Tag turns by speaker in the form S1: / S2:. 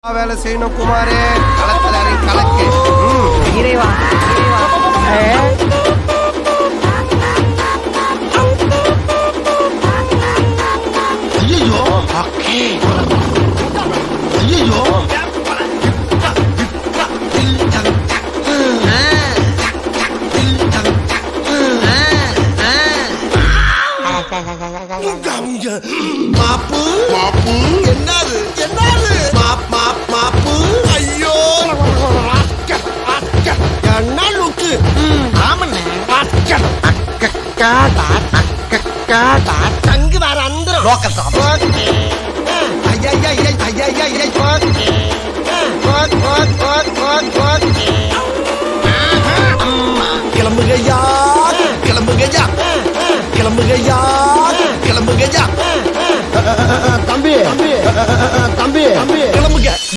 S1: வேலை செய்யணும் குமாரே. கலக்கலாரி கலக்கு.
S2: இறைவா
S1: ஐயோ ஓகே ஐயோ மாப்பு மாப்பு என்னது என்னது மாப்பு ஐயோ என்ன லுக்கு ஆமண்ணே தங்கு வேற அந்த லோக்கல் கிளம்புகையா கிளம்புகையா கிளம்புகையா கிளம்புகையா தம்பி தம்பி தம்பி